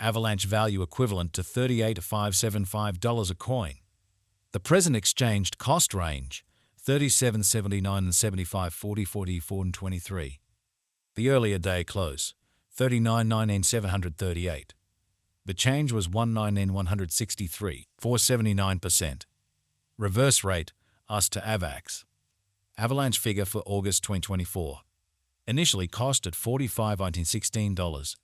Avalanche value equivalent to $38,575 a coin. The present exchanged cost range, $37.79 and $75.40, $44 and $23. The earlier day close, $39.19 738. The change was $19 163, 479%. Reverse rate, US to Avax. Avalanche figure for August 2024. Initially cost at $45.16.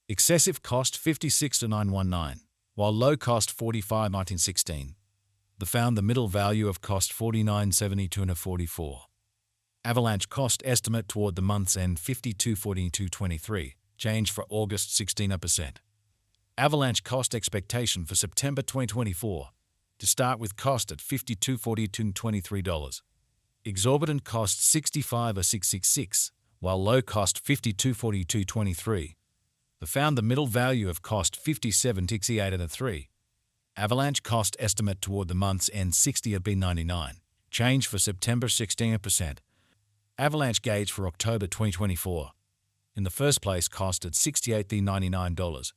Excessive cost $56.919, while low cost $45.16. The found the middle value of cost $49.72 and $44. Avalanche cost estimate toward the month's end $52.42.23, change for August 16%. Avalanche cost expectation for September 2024. To start with cost at $52.42.23. Exorbitant cost $65.666, while low cost $52.42.23. The found the middle value of cost $57.68.3. Avalanche cost estimate toward the month's end $60.99, change for September 16%. Avalanche gauge for October 2024. In the first place cost at $68.99.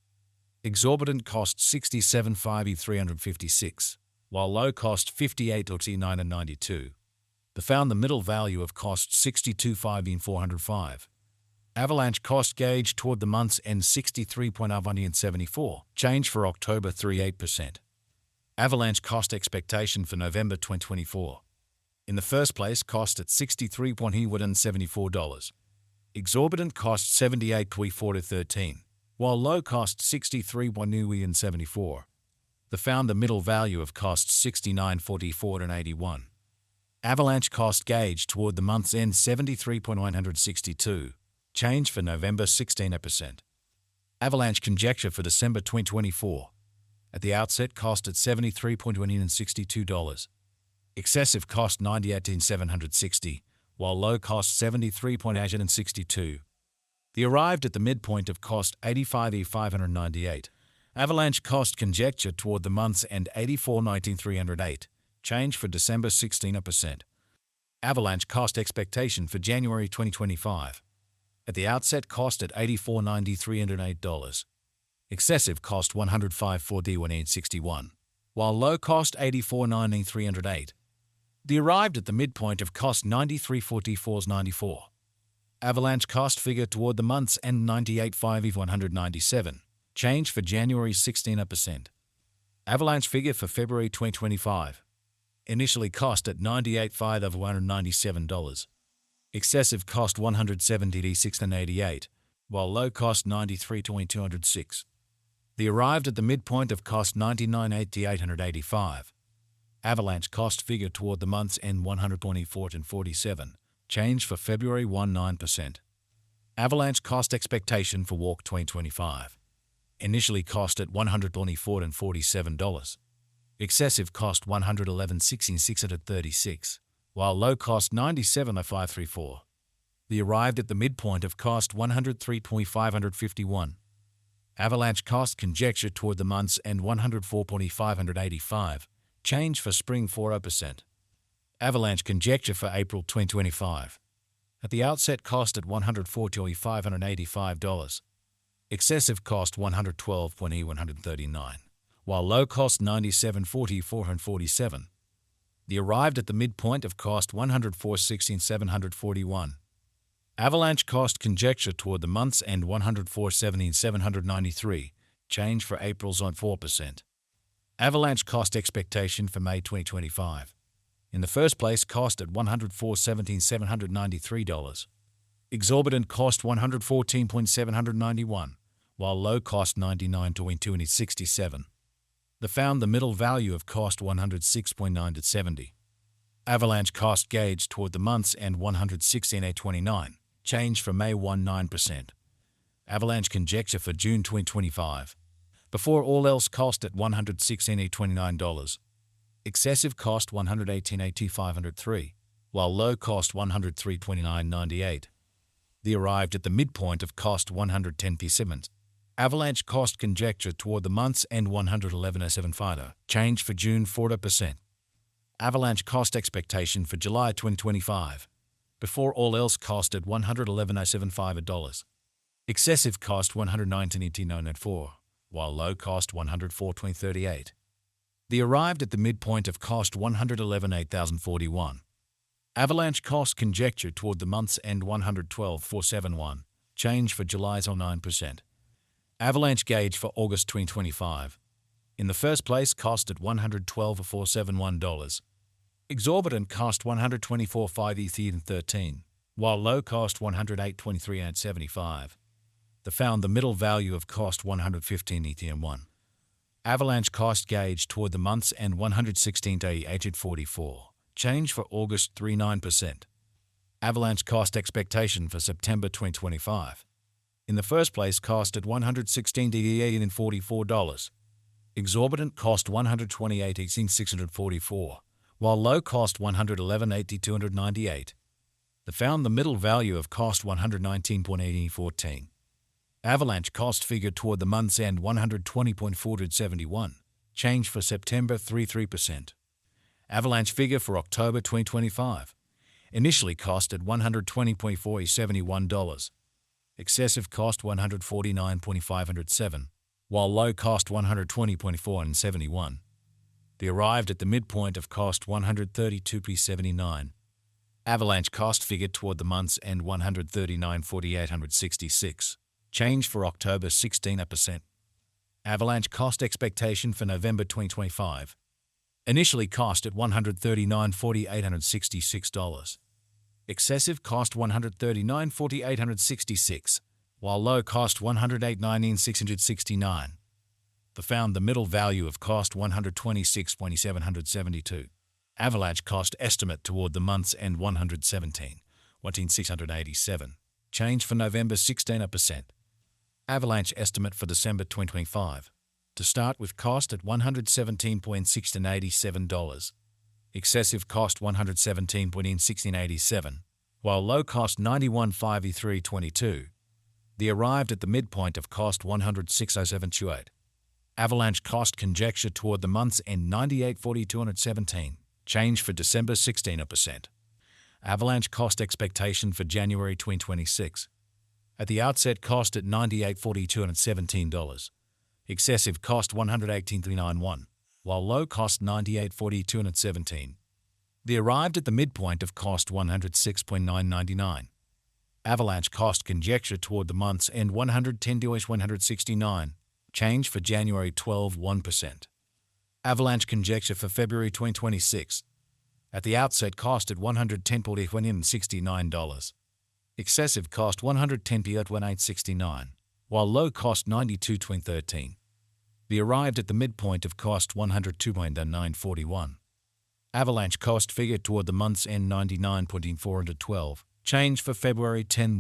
Exorbitant cost $67.356, while low cost $58.92. The found the middle value of cost $62.405. Avalanche cost gauge toward the month's end $63.74, change for October 38%. Avalanche cost expectation for November 2024. In the first place cost at $63.74. Exorbitant cost $78.413, while low cost $63.74. The found the middle value of cost $69.44.81. Avalanche cost gauge toward the month's end $73.962, change for November 16%. Avalanche conjecture for December 2024. At the outset cost at $73.62. Excessive cost $98.760, while low cost $73.862. The arrived at the midpoint of cost $85.598. Avalanche cost conjecture toward the month's end $84.308, change for December 16%. Avalanche cost expectation for January 2025. At the outset cost at $84.308. Excessive cost $105.4D161, while low cost $84.308. The arrived at the midpoint of cost $93.44.94. Avalanche cost figure toward the month's end $98.5 change for January 16%. Avalanche figure for February 2025. Initially cost at $98.5 Excessive cost $170.688, while low cost $93.206. The arrived at the midpoint of cost $99.885. Avalanche cost figure toward the month's end $124.47, change for February 19%. Avalanche cost expectation for Walk 2025. Initially cost at $124.47. Excessive cost $111.6636, while low cost $97.534. The arrived at the midpoint of cost $103.551. Avalanche cost conjecture toward the month's end $104.585, change for spring 40%. Avalanche conjecture for April 2025. At the outset cost at $104.585. Excessive cost $112.139, while low cost $97.447. The arrived at the midpoint of cost $104.741. Avalanche cost conjecture toward the month's end $104.793, change for April's on 4%. Avalanche cost expectation for May 2025. In the first place cost at $104.793. Exorbitant cost $114.791, while low cost $99.267. The found the middle value of cost $106.970. Avalanche cost gauge toward the month's end $116.829, change for May 19%. Avalanche conjecture for June 2025. Before all else cost at $116.829. Excessive cost $118.8503, while low cost $103.2998. The arrived at the midpoint of cost $110.7. Avalanche cost conjecture toward the month's end $111.750, change for June 40%. Avalanche cost expectation for July 2025. Before all else cost at $111.75. Excessive cost $119.8904, while low cost 104.38. The arrived at the midpoint of cost 111,841. Avalanche cost conjecture toward the month's end 112,471. Change for July's 09%. Avalanche gauge for August 2025. In the first place, cost at $112,471. Exorbitant cost 124.5 Ethereum 13, while low cost 108.23.75. The found the middle value of cost 115 Ethereum 1. Avalanche cost gauge toward the month's end 116 day aged 44. Change for August 39%. Avalanche cost expectation for September 2025. In the first place, cost at $116 DEA and $44. Exorbitant cost $128,644, while low cost $111,298. The found the middle value of cost $119.8014. Avalanche cost figure toward the month's end 120.471. Change for September 33%. Avalanche figure for October 2025. Initially cost at $120.471. Excessive cost $149.507, while low cost $120.471. The arrived at the midpoint of cost $132.79. Avalanche cost figure toward the month's end $139.4866. Change for October 16%. Avalanche cost expectation for November 2025. Initially cost at $139.4866. Excessive cost $139.4866, while low cost $108.1969. The found the middle value of cost $126.772. Avalanche cost estimate toward the month's end $117.687. Change for November 16%. Avalanche estimate for December 2025. To start with, cost at $117.1687. Excessive cost $117.1687, while low cost $91.5322. The arrived at the midpoint of cost $106.0728. Avalanche cost conjecture toward the month's end $98.4217. Change for December 16%. Avalanche cost expectation for January 2026. At the outset, cost at $98.4217. Excessive cost $118.391, while low cost $98.4217. The arrived at the midpoint of cost $106.999. Avalanche cost conjecture toward the month's end $110.169. Change for January 12.1%. Avalanche conjecture for February 2026. At the outset, cost at $110.169. Excessive cost $110.1869, while low cost $92.13. The arrived at the midpoint of cost $102.941. Avalanche cost figure toward the month's end $99.412. Change for February 10.1.